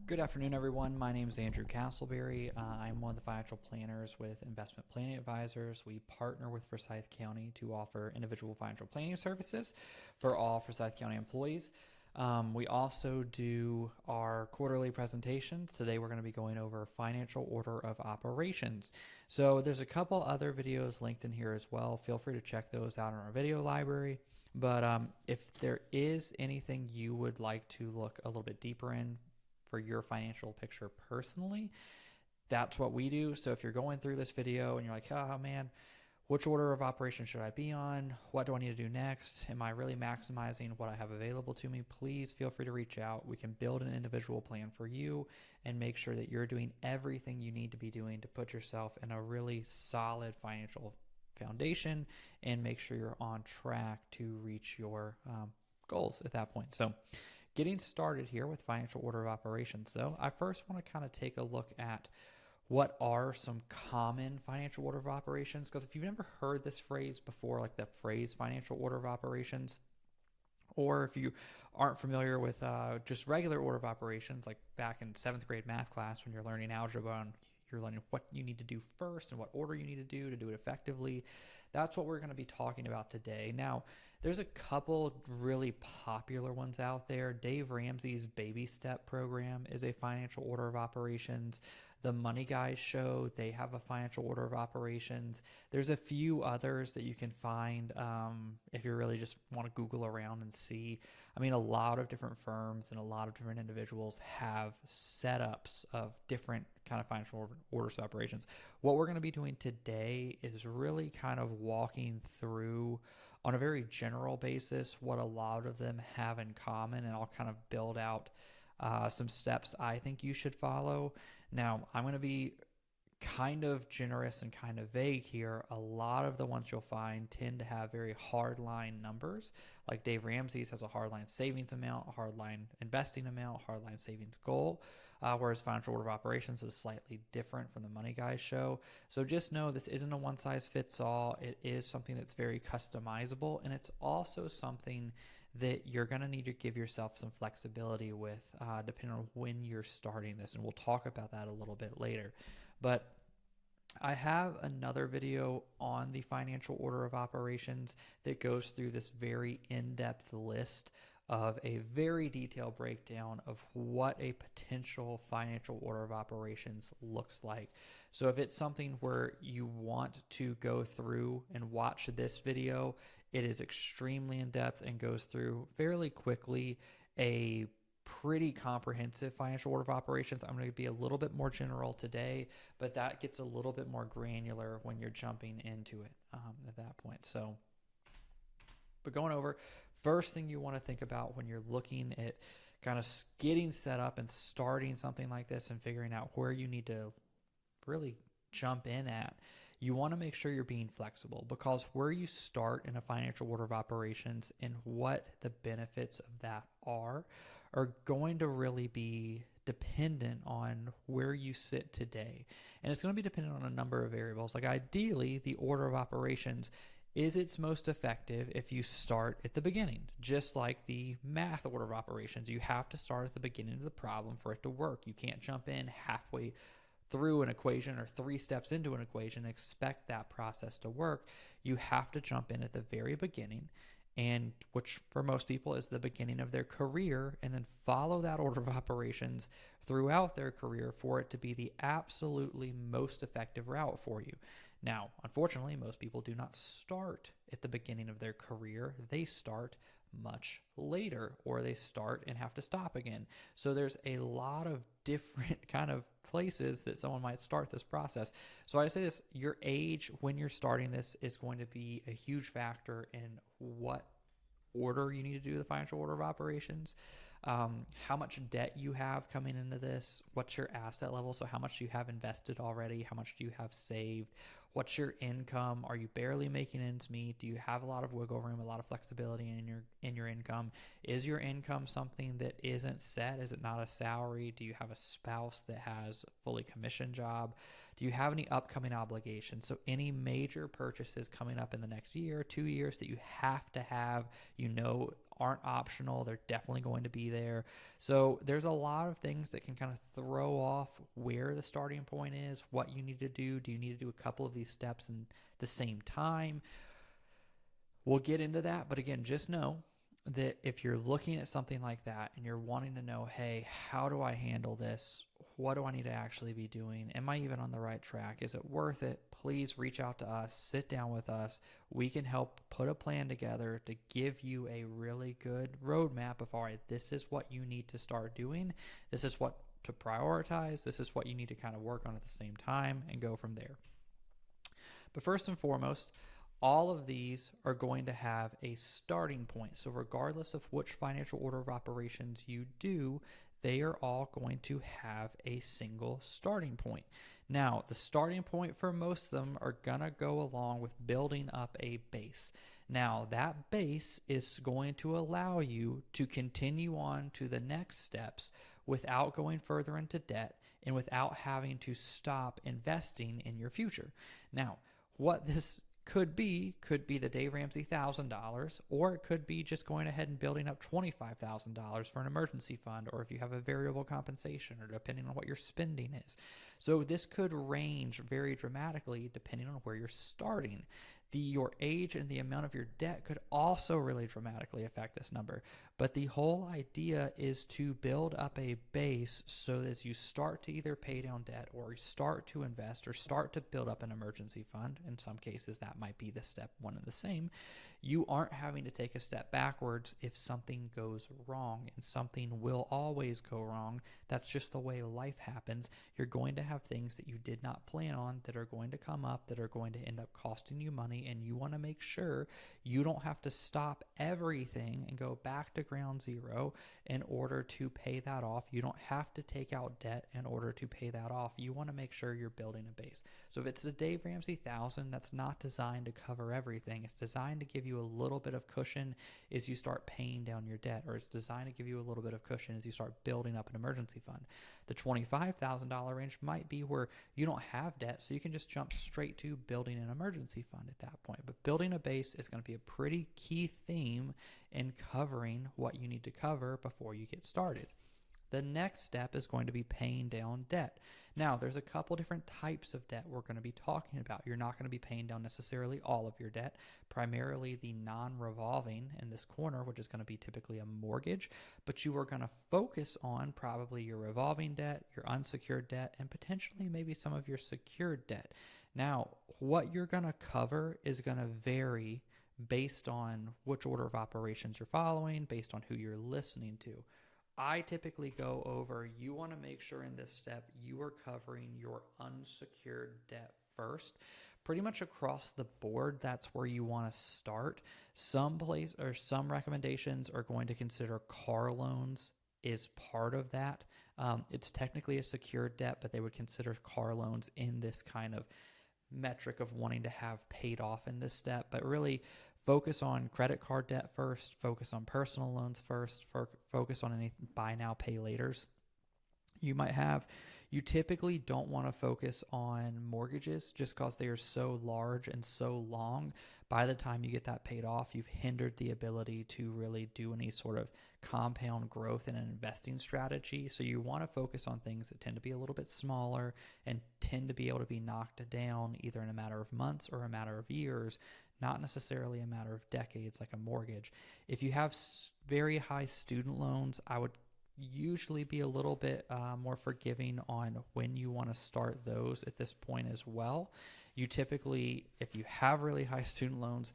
Good afternoon, everyone. My name is Andrew Castleberry. I'm one of the financial planners with Investment Planning Advisors. We partner with Forsyth County to offer individual financial planning services for all Forsyth County employees. We also do our quarterly presentations. Today we're going to be going over financial order of operations. So there's a couple other videos linked in here as well. Feel free to check those out in our video library. But if there is anything you would like to look a little bit deeper in for your financial picture personally, that's what we do. So if you're going through this video and you're like, oh man, which order of operations should I be on? What do I need to do next? Am I really maximizing what I have available to me? Please feel free to reach out. We can build an individual plan for you and make sure that you're doing everything you need to be doing to put yourself in a really solid financial foundation and make sure you're on track to reach your goals at that point. So getting started here with financial order of operations, though, I first want to kind of take a look at what are some common financial order of operations. Because if you've never heard this phrase before, like the phrase financial order of operations, or if you aren't familiar with just regular order of operations, like back in 7th grade math class when you're learning algebra and you're learning what you need to do first and what order you need to do it effectively, that's what we're going to be talking about today. Now, there's a couple really popular ones out there. Dave Ramsey's Baby Step program is a financial order of operations. The Money Guys show, they have a financial order of operations. There's a few others that you can find if you really just want to Google around and see. I mean, a lot of different firms and a lot of different individuals have setups of different kind of financial orders of operations. What we're going to be doing today is really kind of walking through on a very general basis what a lot of them have in common, and I'll kind of build out some steps I think you should follow. Now, I'm going to be kind of generous and kind of vague here. A lot of the ones you'll find tend to have very hard line numbers. Like Dave Ramsey's has a hard line savings amount, a hard line investing amount, a hard line savings goal, whereas financial order of operations is slightly different from the Money Guys show. So just know this isn't a one size fits all. It is something that's very customizable, and it's also something that you're going to need to give yourself some flexibility with depending on when you're starting this. And we'll talk about that a little bit later. But I have another video on the financial order of operations that goes through this very in-depth list of a very detailed breakdown of what a potential financial order of operations looks like. So if it's something where you want to go through and watch this video, it is extremely in-depth and goes through fairly quickly a pretty comprehensive financial order of operations. I'm going to be a little bit more general today, but that gets a little bit more granular when you're jumping into it at that point. So, but going over, first thing you want to think about when you're looking at kind of getting set up and starting something like this and figuring out where you need to really jump in at, you want to make sure you're being flexible, because where you start in a financial order of operations and what the benefits of that are going to really be dependent on where you sit today. And it's going to be dependent on a number of variables. Like ideally, the order of operations is its most effective if you start at the beginning. Just like the math order of operations, you have to start at the beginning of the problem for it to work. You can't jump in halfway through an equation or 3 steps into an equation and expect that process to work. You have to jump in at the very beginning, and which for most people is the beginning of their career, and then follow that order of operations throughout their career for it to be the absolutely most effective route for you. Now, unfortunately, most people do not start at the beginning of their career. They start much later, or they start and have to stop again. So there's a lot of different kind of places that someone might start this process. So I say this, your age when you're starting this is going to be a huge factor in what order you need to do the financial order of operations, how much debt you have coming into this, what's your asset level, so how much do you have invested already, how much do you have saved, what's your income, are you barely making ends meet, do you have a lot of wiggle room, a lot of flexibility in your income, is your income something that isn't set, is it not a salary, do you have a spouse that has a fully commissioned job, do you have any upcoming obligations, so any major purchases coming up in the next year, 2 years that you have to have, aren't optional. They're definitely going to be there. So there's a lot of things that can kind of throw off where the starting point is, what you need to do. Do you need to do a couple of these steps in the same time? We'll get into that. But again, just know that if you're looking at something like that and you're wanting to know, hey, how do I handle this? What do I need to actually be doing? Am I even on the right track? Is it worth it? Please reach out to us, sit down with us. We can help put a plan together to give you a really good roadmap of, all right, this is what you need to start doing. This is what to prioritize. This is what you need to kind of work on at the same time and go from there. But first and foremost, all of these are going to have a starting point. So regardless of which financial order of operations you do, they are all going to have a single starting point. Now, the starting point for most of them are going to go along with building up a base. Now, that base is going to allow you to continue on to the next steps without going further into debt and without having to stop investing in your future. Now, what this could be the Dave Ramsey $1,000, or it could be just going ahead and building up $25,000 for an emergency fund, or if you have a variable compensation, or depending on what your spending is. So this could range very dramatically depending on where you're starting. Your age and the amount of your debt could also really dramatically affect this number. But the whole idea is to build up a base so that as you start to either pay down debt or start to invest or start to build up an emergency fund, in some cases that might be the step one and the same, you aren't having to take a step backwards if something goes wrong, and something will always go wrong. That's just the way life happens. You're going to have things that you did not plan on that are going to come up that are going to end up costing you money, and you want to make sure you don't have to stop everything and go back to ground zero in order to pay that off. You don't have to take out debt in order to pay that off. You want to make sure you're building a base. So if it's a Dave Ramsey 1,000, that's not designed to cover everything. It's designed to give you a little bit of cushion as you start paying down your debt, or it's designed to give you a little bit of cushion as you start building up an emergency fund. The $25,000 range might be where you don't have debt, so you can just jump straight to building an emergency fund at that point. But building a base is going to be a pretty key theme in covering what you need to cover before you get started. The next step is going to be paying down debt. Now, there's a couple different types of debt we're going to be talking about. You're not going to be paying down necessarily all of your debt, primarily the non-revolving in this corner, which is going to be typically a mortgage, but you are going to focus on probably your revolving debt, your unsecured debt, and potentially maybe some of your secured debt. Now, what you're going to cover is going to vary based on which order of operations you're following, based on who you're listening to. I typically go over, you want to make sure in this step you are covering your unsecured debt first. Pretty much across the board, that's where you want to start. Some recommendations are going to consider car loans is part of that. It's technically a secured debt, but they would consider car loans in this kind of metric of wanting to have paid off in this step. But really, focus on credit card debt first, focus on personal loans first, focus on any buy now, pay laters you might have. You typically don't want to focus on mortgages just because they are so large and so long. By the time you get that paid off, you've hindered the ability to really do any sort of compound growth in an investing strategy. So you want to focus on things that tend to be a little bit smaller and tend to be able to be knocked down either in a matter of months or a matter of years, not necessarily a matter of decades like a mortgage. If you have very high student loans, I would usually be a little bit more forgiving on when you want to start those at this point as well. You typically, if you have really high student loans,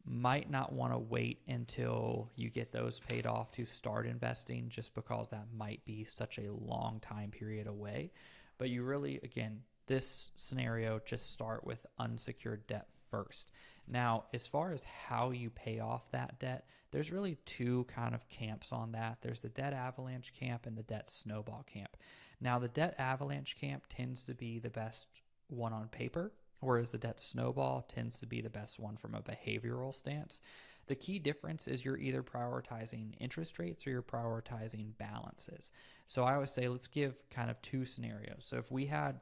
might not want to wait until you get those paid off to start investing, just because that might be such a long time period away. But you really, again, this scenario, just start with unsecured debt first. Now, as far as how you pay off that debt, there's really two kind of camps on that. There's the debt avalanche camp and the debt snowball camp. Now, the debt avalanche camp tends to be the best one on paper, whereas the debt snowball tends to be the best one from a behavioral stance. The key difference is you're either prioritizing interest rates or you're prioritizing balances. So I always say, let's give kind of two scenarios. So if we had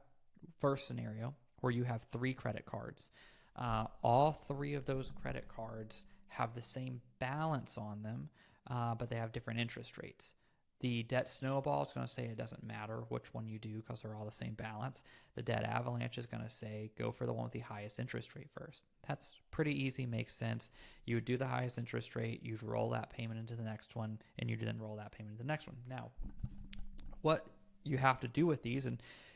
first scenario where you have 3 credit cards, all 3 of those credit cards have the same balance on them, but they have different interest rates. The debt snowball is going to say it doesn't matter which one you do because they're all the same balance. The debt avalanche is going to say go for the one with the highest interest rate first. That's pretty easy, makes sense. You would do the highest interest rate, you'd roll that payment into the next one, and you'd then roll that payment into the next one. Now, what you have to do with these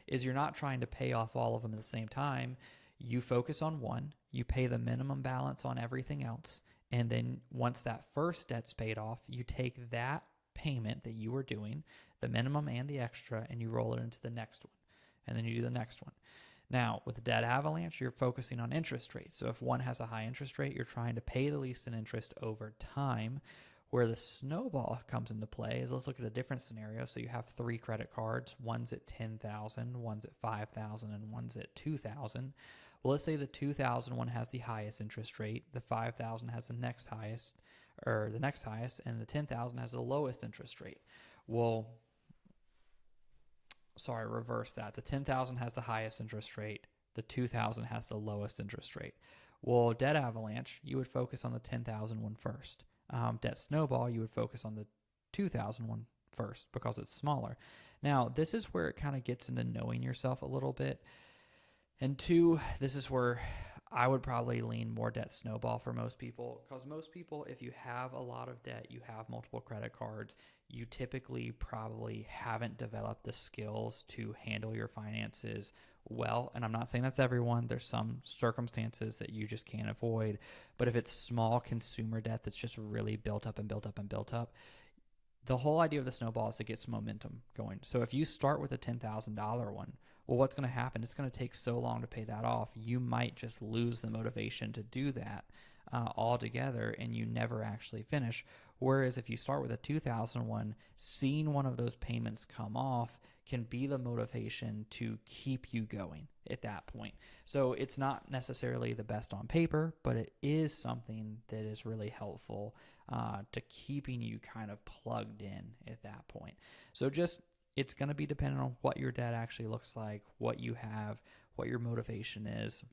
is you're not trying to pay off all of them at the same time. You focus on one, you pay the minimum balance on everything else, and then once that first debt's paid off, you take that payment that you were doing, the minimum and the extra, and you roll it into the next one. And then you do the next one. Now, with the debt avalanche, you're focusing on interest rates. So if one has a high interest rate, you're trying to pay the least in interest over time. Where the snowball comes into play is, let's look at a different scenario. So you have 3 credit cards. One's at $10,000, one's at $5,000, and one's at $2,000. Well, let's say the $2,000 one has the highest interest rate, the $5,000 has the next highest, and the $10,000 has the lowest interest rate. Well, reverse that. The $10,000 has the highest interest rate, the $2,000 has the lowest interest rate. Well, debt avalanche, you would focus on the $10,000 one first. Debt snowball, you would focus on the $2,000 one first because it's smaller. Now, this is where it kind of gets into knowing yourself a little bit. And 2, this is where I would probably lean more debt snowball for most people, because most people, if you have a lot of debt, you have multiple credit cards, you typically probably haven't developed the skills to handle your finances well. And I'm not saying that's everyone. There's some circumstances that you just can't avoid. But if it's small consumer debt that's just really built up and built up and built up, the whole idea of the snowball is to get some momentum going. So if you start with a $10,000 one, well, what's going to happen? It's going to take so long to pay that off. You might just lose the motivation to do that altogether, and you never actually finish. Whereas if you start with a $2,000 one, seeing one of those payments come off can be the motivation to keep you going at that point. So it's not necessarily the best on paper, but it is something that is really helpful to keeping you kind of plugged in at that point. So it's going to be dependent on what your debt actually looks like, what you have, what your motivation is.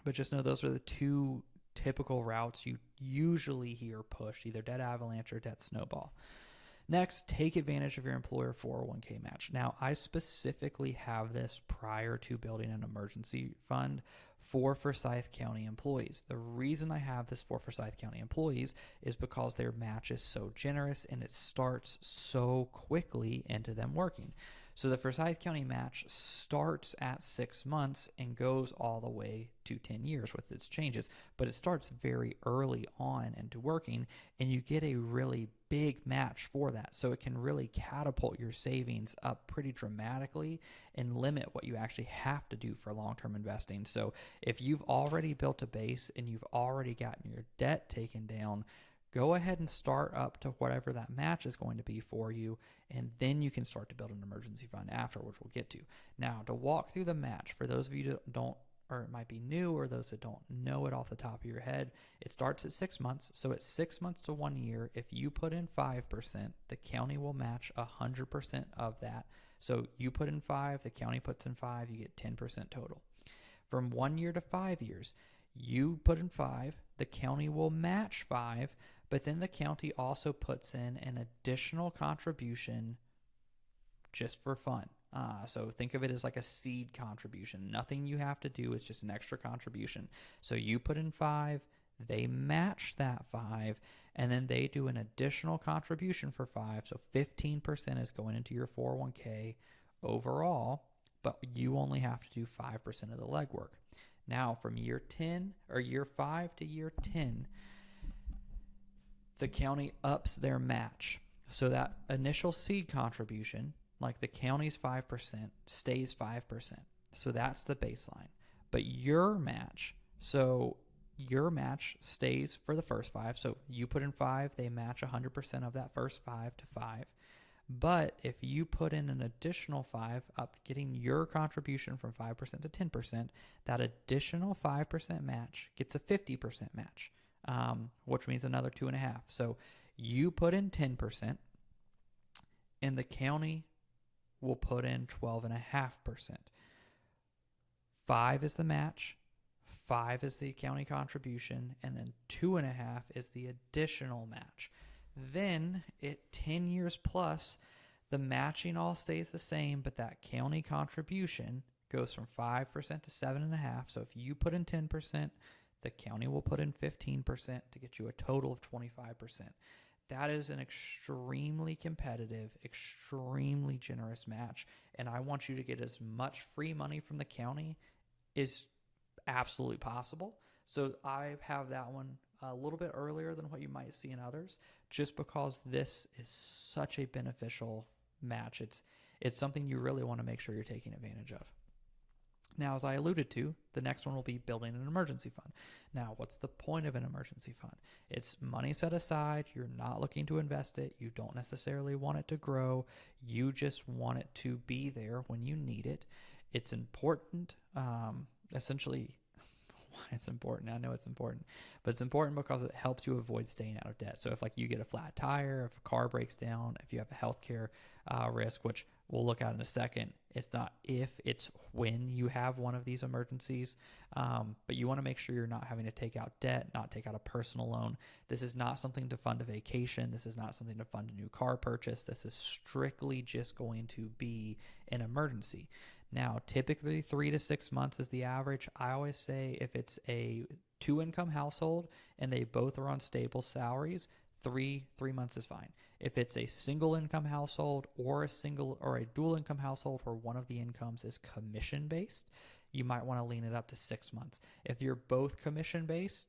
But just know those are the 2 typical routes you usually hear pushed, either debt avalanche or debt snowball. Next, take advantage of your employer 401k match. Now, I specifically have this prior to building an emergency fund for Forsyth County employees. The reason I have this for Forsyth County employees is because their match is so generous and it starts so quickly into them working. So the Forsyth County match starts at 6 months and goes all the way to 10 years with its changes, but it starts very early on into working, and you get a really big match for that. So it can really catapult your savings up pretty dramatically and limit what you actually have to do for long-term investing. So if you've already built a base and you've already gotten your debt taken down, go ahead and start up to whatever that match is going to be for you, and then you can start to build an emergency fund after, which we'll get to. Now, to walk through the match, for those of you that don't, or it might be new, or those that don't know it off the top of your head, it starts at 6 months. So at 6 months to 1 year, if you put in 5%, the county will match 100% of that. So you put in 5, the county puts in 5, you get 10% total. From 1 year to 5 years, you put in 5, the county will match 5, but then the county also puts in an additional contribution just for fun. So think of it as like a seed contribution. Nothing you have to do. It's just an extra contribution. So you put in 5, they match that 5, and then they do an additional contribution for 5. So 15% is going into your 401k overall, but you only have to do 5% of the legwork. Now, from year 5 to year 10, the county ups their match. So that initial seed contribution, like the county's 5%, stays 5%. So that's the baseline. But your match stays for the first 5. So you put in 5, they match 100% of that first 5 to 5. But if you put in an additional 5, up getting your contribution from 5% to 10%, that additional 5% match gets a 50% match, which means another 2.5. So you put in 10%, and the county will put in 12.5%. 5 is the match, 5 is the county contribution, and then 2.5 is the additional match. Then at 10 years plus, the matching all stays the same, but that county contribution goes from 5% to 7.5%. So if you put in 10%, the county will put in 15% to get you a total of 25%. That is an extremely competitive, extremely generous match. And I want you to get as much free money from the county as absolutely possible. So I have that one a little bit earlier than what you might see in others, just because this is such a beneficial match. It's something you really want to make sure you're taking advantage of. Now, as I alluded to, the next one will be building an emergency fund. Now, what's the point of an emergency fund? It's money set aside. You're not looking to invest it. You don't necessarily want it to grow. You just want it to be there when you need it. It's important, essentially. Why it's important, I know it's important, but it's important because it helps you avoid staying out of debt. So if like you get a flat tire, if a car breaks down, if you have a healthcare risk, which we'll look at in a second, it's not if, it's when you have one of these emergencies. But you want to make sure you're not having to take out debt, not take out a personal loan. This is not something to fund a vacation. This is not something to fund a new car purchase. This is strictly just going to be an emergency. Now, typically 3 to 6 months is the average. I always say if it's a 2-income household and they both are on stable salaries, 3 months is fine. If it's a single income household or a dual income household where one of the incomes is commission based, you might want to lean it up to 6 months. If you're both commission based,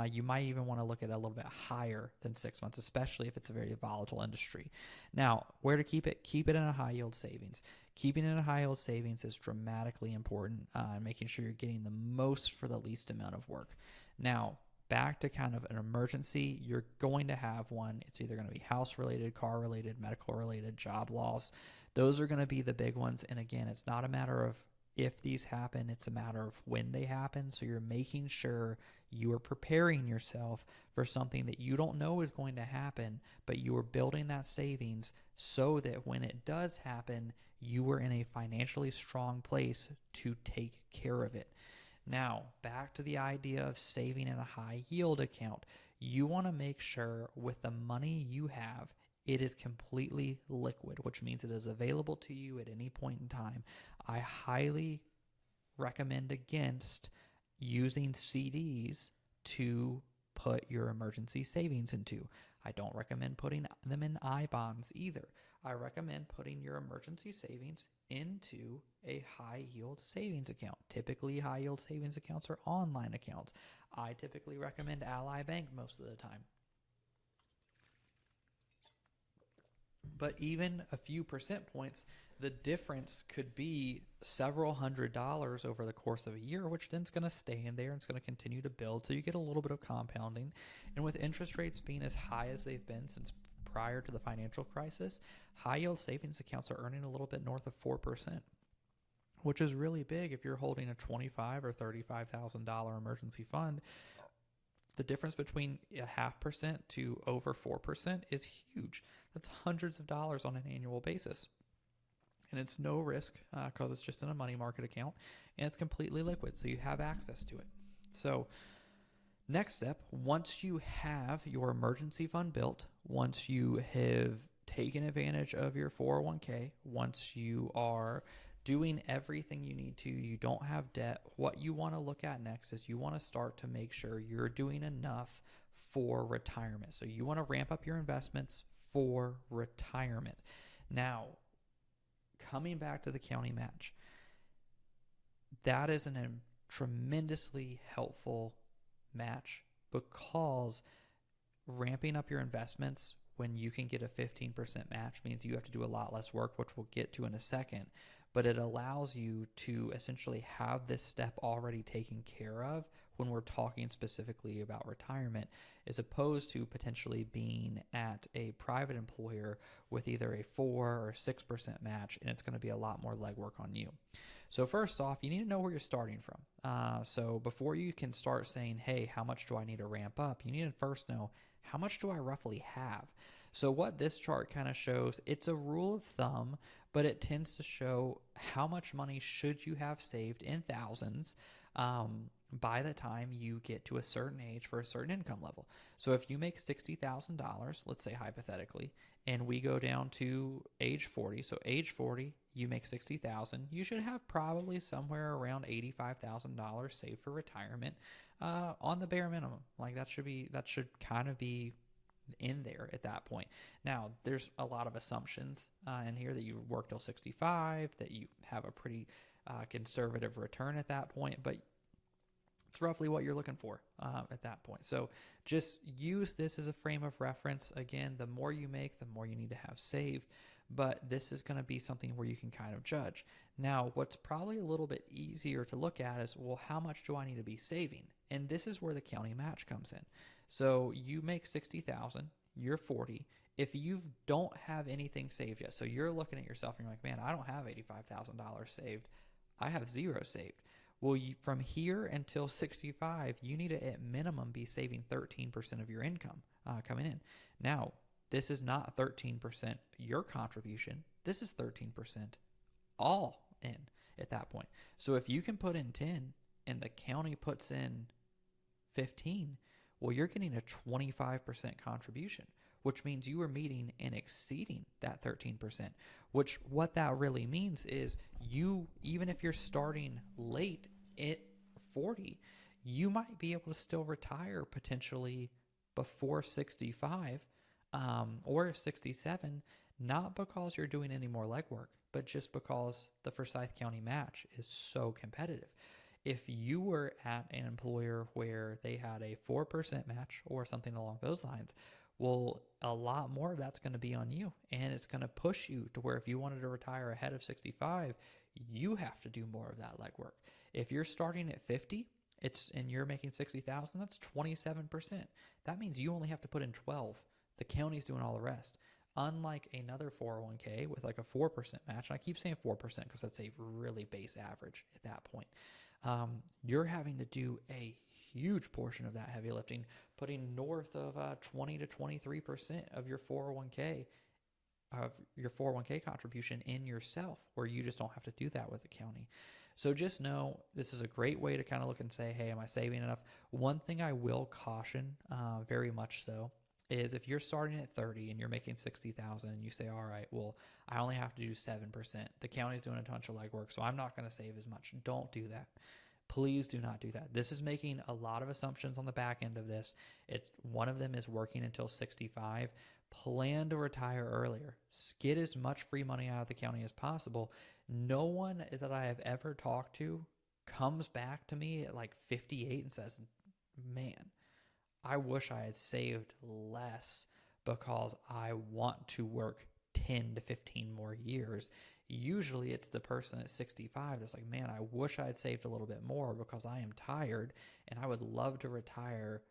you might even want to look at a little bit higher than 6 months, especially if it's a very volatile industry. Now, where to keep it? Keep it in a high yield savings. Keeping it in a high yield savings is dramatically important, making sure you're getting the most for the least amount of work. Now, back to kind of an emergency, you're going to have one. It's either going to be house related, car related, medical related, job loss. Those are going to be the big ones. And again, it's not a matter of if these happen, it's a matter of when they happen. So you're making sure you are preparing yourself for something that you don't know is going to happen, but you are building that savings so that when it does happen, you are in a financially strong place to take care of it. Now, back to the idea of saving in a high yield account. You want to make sure with the money you have, it is completely liquid, which means it is available to you at any point in time. I highly recommend against using CDs to put your emergency savings into. I don't recommend putting them in I-bonds either. I recommend putting your emergency savings into a high yield savings account. Typically, high yield savings accounts are online accounts. I typically recommend Ally Bank most of the time. But even a few percent points, the difference could be several $100s over the course of a year, which then is going to stay in there and it's going to continue to build. So you get a little bit of compounding. And with interest rates being as high as they've been since prior to the financial crisis, high yield savings accounts are earning a little bit north of 4%, which is really big if you're holding a $25,000 or $35,000 emergency fund. The difference between 0.5% to over 4% is huge. That's hundreds of dollars on an annual basis. And it's no risk because it's just in a money market account and it's completely liquid. So you have access to it. So next step, once you have your emergency fund built, once you have taken advantage of your 401k, once you are doing everything you need to, you don't have debt, what you want to look at next is you want to start to make sure you're doing enough for retirement. So you want to ramp up your investments for retirement. Now, coming back to the county match, that is a tremendously helpful match because ramping up your investments when you can get a 15% match means you have to do a lot less work, which we'll get to in a second. But it allows you to essentially have this step already taken care of when we're talking specifically about retirement, as opposed to potentially being at a private employer with either a 4 or 6% match, and it's going to be a lot more legwork on you. So first off, you need to know where you're starting from. So before you can start saying, hey, how much do I need to ramp up? You need to first know, how much do I roughly have? So what this chart kind of shows, it's a rule of thumb, but it tends to show how much money should you have saved in thousands by the time you get to a certain age for a certain income level. So if you make $60,000, let's say hypothetically, and we go down to age 40, so age 40, you make $60,000, you should have probably somewhere around $85,000 saved for retirement on the bare minimum. Like that should kind of be in there at that point. Now, there's a lot of assumptions in here that you work till 65, that you have a pretty conservative return at that point, but it's roughly what you're looking for at that point. So just use this as a frame of reference. Again, the more you make, the more you need to have saved, but this is going to be something where you can kind of judge. Now, what's probably a little bit easier to look at is, well, how much do I need to be saving? And this is where the county match comes in. So you make 60,000, you're 40. If you don't have anything saved yet, so you're looking at yourself and you're like, man, I don't have $85,000 saved. I have zero saved. Well, from here until 65, you need to at minimum be saving 13% of your income coming in. Now, this is not 13% your contribution. This is 13% all in at that point. So if you can put in 10 and the county puts in 15, well, you're getting a 25% contribution, which means you are meeting and exceeding that 13%, which what that really means is you, even if you're starting late at 40, you might be able to still retire potentially before 65 or 67, not because you're doing any more legwork, but just because the Forsyth County match is so competitive. If you were at an employer where they had a 4% match or something along those lines, well, a lot more of that's going to be on you, and it's going to push you to where if you wanted to retire ahead of 65, you have to do more of that legwork. If you're starting at 50, and you're making 60,000, that's 27%. That means you only have to put in 12. The county's doing all the rest. Unlike another 401k with like a 4% match, and I keep saying 4% because that's a really base average at that point. You're having to do a huge portion of that heavy lifting, putting north of 20 to 23% of your 401k contribution in yourself, where you just don't have to do that with the county. So just know this is a great way to kind of look and say, hey, am I saving enough? One thing I will caution very much so is if you're starting at 30 and you're making 60,000 and you say, all right, well, I only have to do 7%. The county's doing a bunch of legwork, so I'm not going to save as much. Don't do that. Please do not do that. This is making a lot of assumptions on the back end of this. One of them is working until 65. Plan to retire earlier. Get as much free money out of the county as possible. No one that I have ever talked to comes back to me at like 58 and says, man, I wish I had saved less because I want to work 10 to 15 more years. Usually it's the person at 65 that's like, man, I wish I had saved a little bit more because I am tired and I would love to retire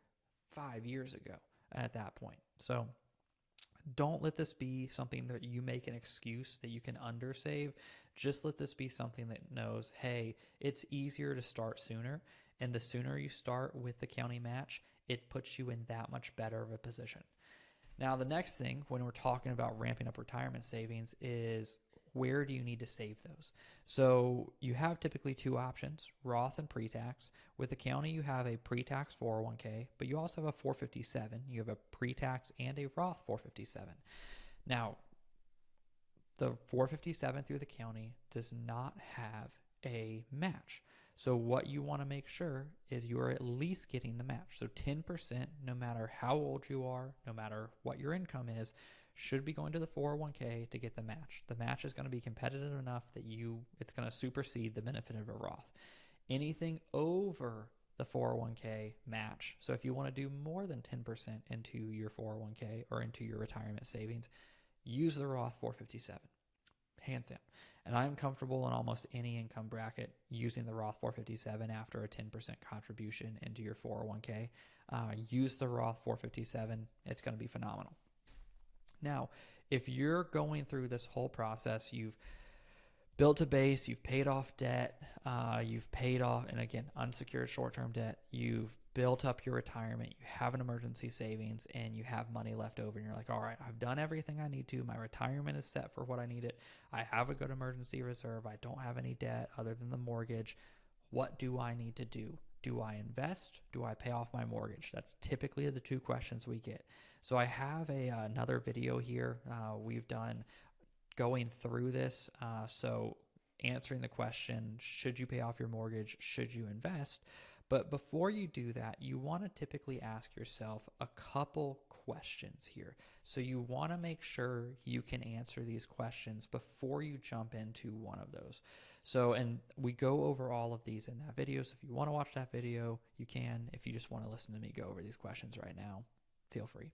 5 years ago at that point. So don't let this be something that you make an excuse that you can undersave. Just let this be something that knows, hey, it's easier to start sooner. And the sooner you start with the county match, it puts you in that much better of a position. Now, the next thing when we're talking about ramping up retirement savings is where do you need to save those? So you have typically two options, Roth and pre-tax. With the county, you have a pre-tax 401k, but you also have a 457. You have a pre-tax and a Roth 457. Now, the 457 through the county does not have a match. So what you want to make sure is you are at least getting the match. So 10%, no matter how old you are, no matter what your income is, should be going to the 401k to get the match. The match is going to be competitive enough that it's going to supersede the benefit of a Roth. Anything over the 401k match, so if you want to do more than 10% into your 401k or into your retirement savings, use the Roth 457. Hands down. And I'm comfortable in almost any income bracket using the Roth 457 after a 10% contribution into your 401k. Use the Roth 457. It's going to be phenomenal. Now, if you're going through this whole process, you've built a base, you've paid off debt, you've paid off, and again, unsecured short-term debt, you've built up your retirement, you have an emergency savings, and you have money left over, and you're like, all right, I've done everything I need to. My retirement is set for what I need it. I have a good emergency reserve. I don't have any debt other than the mortgage. What do I need to do? do I invest? Do I pay off my mortgage? That's typically the two questions we get. So I have another video here we've done going through this. So answering the question, should you pay off your mortgage? Should you invest? But before you do that, you want to typically ask yourself a couple questions here. So you want to make sure you can answer these questions before you jump into one of those. So, and we go over all of these in that video. So if you want to watch that video, you can. If you just want to listen to me go over these questions right now, feel free.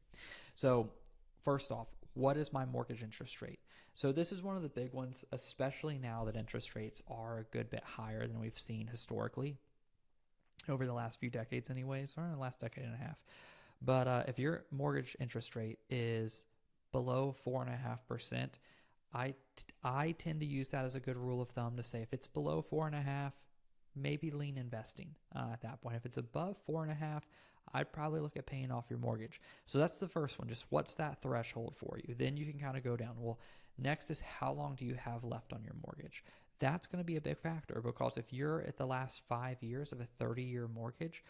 So first off, what is my mortgage interest rate? So this is one of the big ones, especially now that interest rates are a good bit higher than we've seen historically over the last few decades anyways, or in the last decade and a half. But if your mortgage interest rate is below 4.5%, I tend to use that as a good rule of thumb to say if it's below 4.5%, maybe lean investing at that point. If it's above 4.5%, I'd probably look at paying off your mortgage. So that's the first one. Just what's that threshold for you? Then you can kind of go down. Well, next is how long do you have left on your mortgage? That's going to be a big factor, because if you're at the last 5 years of a 30-year mortgage,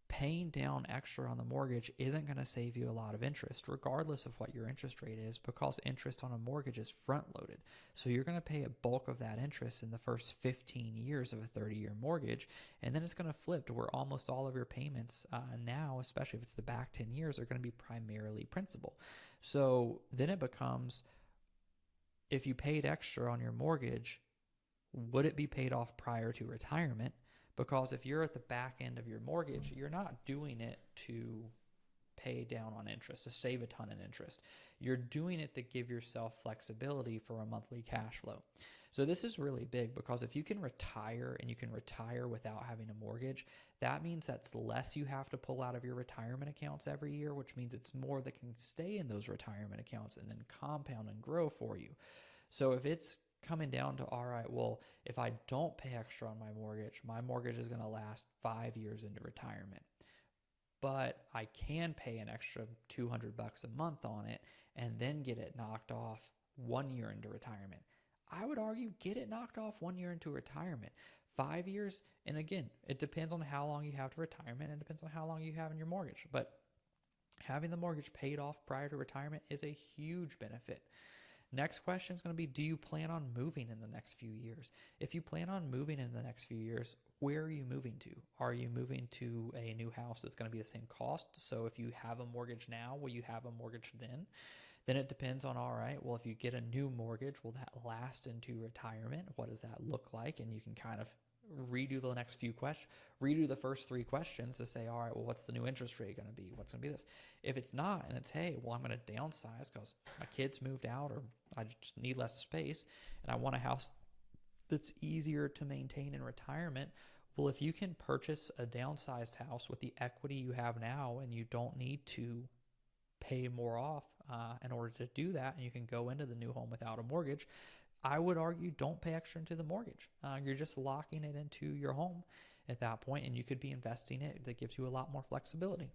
paying down extra on the mortgage isn't going to save you a lot of interest, regardless of what your interest rate is, because interest on a mortgage is front-loaded. So you're going to pay a bulk of that interest in the first 15 years of a 30-year mortgage, and then it's going to flip to where almost all of your payments now, especially if it's the back 10 years, are going to be primarily principal. So then it becomes, if you paid extra on your mortgage, would it be paid off prior to retirement? Because if you're at the back end of your mortgage, you're not doing it to pay down on interest, to save a ton in interest. You're doing it to give yourself flexibility for a monthly cash flow. So this is really big, because if you can retire, and you can retire without having a mortgage, that means that's less you have to pull out of your retirement accounts every year, which means it's more that can stay in those retirement accounts and then compound and grow for you. So if it's coming down to, all right, well, if I don't pay extra on my mortgage is going to last 5 years into retirement, but I can pay an extra $200 a month on it and then get it knocked off 1 year into retirement. I would argue get it knocked off 1 year into retirement. 5 years, and again, it depends on how long you have to retirement, and it depends on how long you have in your mortgage. But having the mortgage paid off prior to retirement is a huge benefit. Next question is going to be, do you plan on moving in the next few years? If you plan on moving in the next few years, where are you moving to? Are you moving to a new house that's going to be the same cost? So if you have a mortgage now, will you have a mortgage then? Then it depends on, all right, well, if you get a new mortgage, will that last into retirement? What does that look like? And you can kind of redo the next few questions, redo the first 3 questions to say, all right, well, what's the new interest rate going to be? What's going to be this? If it's not, and it's, hey, well, I'm going to downsize because my kids moved out, or I just need less space, and I want a house that's easier to maintain in retirement. Well, if you can purchase a downsized house with the equity you have now, and you don't need to pay more off in order to do that, and you can go into the new home without a mortgage, I would argue don't pay extra into the mortgage. You're just locking it into your home at that point, and you could be investing it. That gives you a lot more flexibility.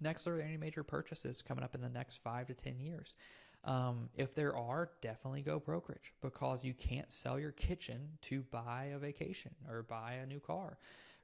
Next, are there any major purchases coming up in the next 5 to 10 years? If there are, definitely go brokerage, because you can't sell your kitchen to buy a vacation or buy a new car.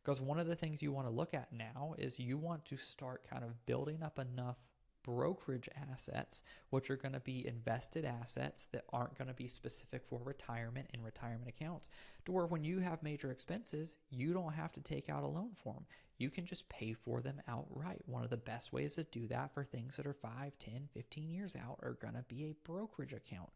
Because one of the things you want to look at now is you want to start kind of building up enough brokerage assets, which are going to be invested assets that aren't going to be specific for retirement and retirement accounts, to where when you have major expenses, you don't have to take out a loan for them. You can just pay for them outright. One of the best ways to do that for things that are 5, 10, 15 years out are going to be a brokerage account.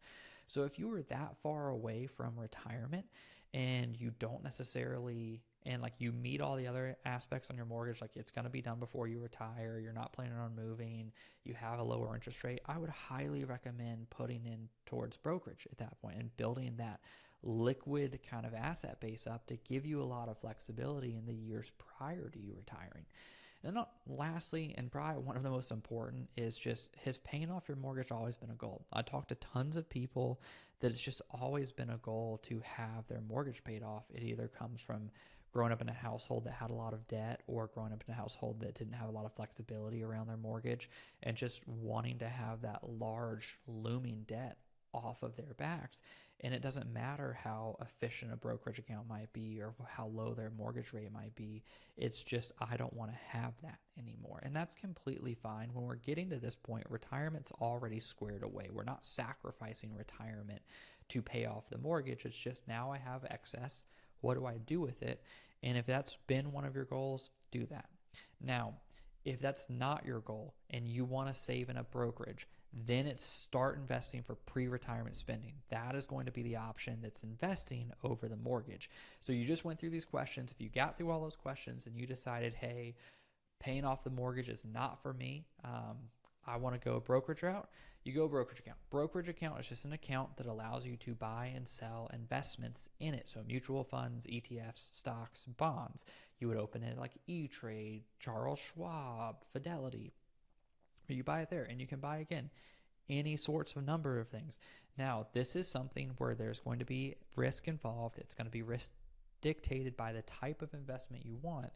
So if you are that far away from retirement and you don't necessarily, and like you meet all the other aspects on your mortgage, like it's going to be done before you retire, you're not planning on moving, you have a lower interest rate, I would highly recommend putting in towards brokerage at that point and building that liquid kind of asset base up to give you a lot of flexibility in the years prior to you retiring. And then lastly, and probably one of the most important, is just, has paying off your mortgage always been a goal? I talked to tons of people that it's just always been a goal to have their mortgage paid off. It either comes from growing up in a household that had a lot of debt, or growing up in a household that didn't have a lot of flexibility around their mortgage, and just wanting to have that large looming debt off of their backs. And it doesn't matter how efficient a brokerage account might be or how low their mortgage rate might be. It's just, I don't want to have that anymore. And that's completely fine. When we're getting to this point, retirement's already squared away. We're not sacrificing retirement to pay off the mortgage. It's just, now I have excess. What do I do with it? And if that's been one of your goals, do that. Now, if that's not your goal and you want to save in a brokerage, then it's start investing for pre-retirement spending. That is going to be the option that's investing over the mortgage. So you just went through these questions. If you got through all those questions and you decided, hey, paying off the mortgage is not for me, I want to go a brokerage route, you go brokerage account. Brokerage account is just an account that allows you to buy and sell investments in it. So mutual funds, ETFs, stocks, bonds. You would open it like E-Trade, Charles Schwab, Fidelity. You buy it there, and you can buy, again, any sorts of number of things. Now, this is something where there's going to be risk involved. It's going to be risk dictated by the type of investment you want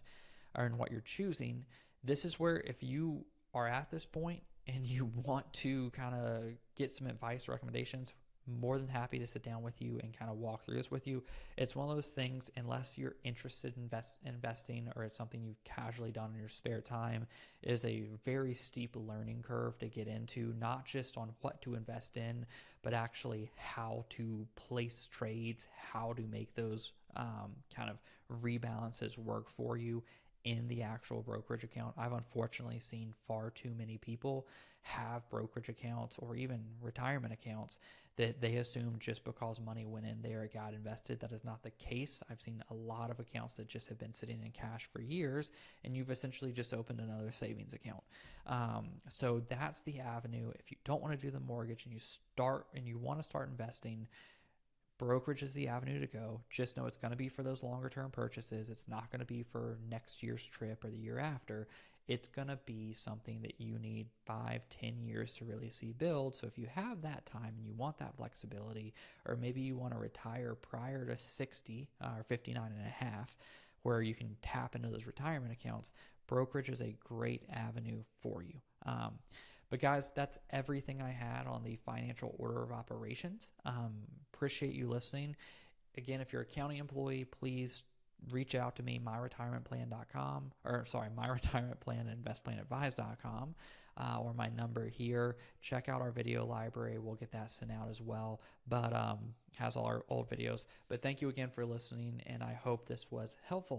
or in what you're choosing. This is where, if you are at this point and you want to kind of get some advice, recommendations, more than happy to sit down with you and kind of walk through this with you. It's one of those things, unless you're interested in investing or it's something you've casually done in your spare time, it is a very steep learning curve to get into, not just on what to invest in, but actually how to place trades, how to make those kind of rebalances work for you in the actual brokerage account. I've unfortunately seen far too many people have brokerage accounts or even retirement accounts that they assume just because money went in there, it got invested. That is not the case. I've seen a lot of accounts that just have been sitting in cash for years, and you've essentially just opened another savings account. So that's the avenue. If you don't want to do the mortgage and you want to start investing, brokerage is the avenue to go. Just know it's going to be for those longer term purchases. It's not going to be for next year's trip or the year after. It's going to be something that you need 5-10 years to really see build. So if you have that time and you want that flexibility, or maybe you want to retire prior to 60 or 59 and a half, where you can tap into those retirement accounts, brokerage is a great avenue for you. But guys, that's everything I had on the financial order of operations. Appreciate you listening. Again, if you're a county employee, please reach out to me, myretirementplan.com, myretirementplan and investplanadvise.com, or my number here. Check out our video library. We'll get that sent out as well, but has all our old videos. But thank you again for listening, and I hope this was helpful.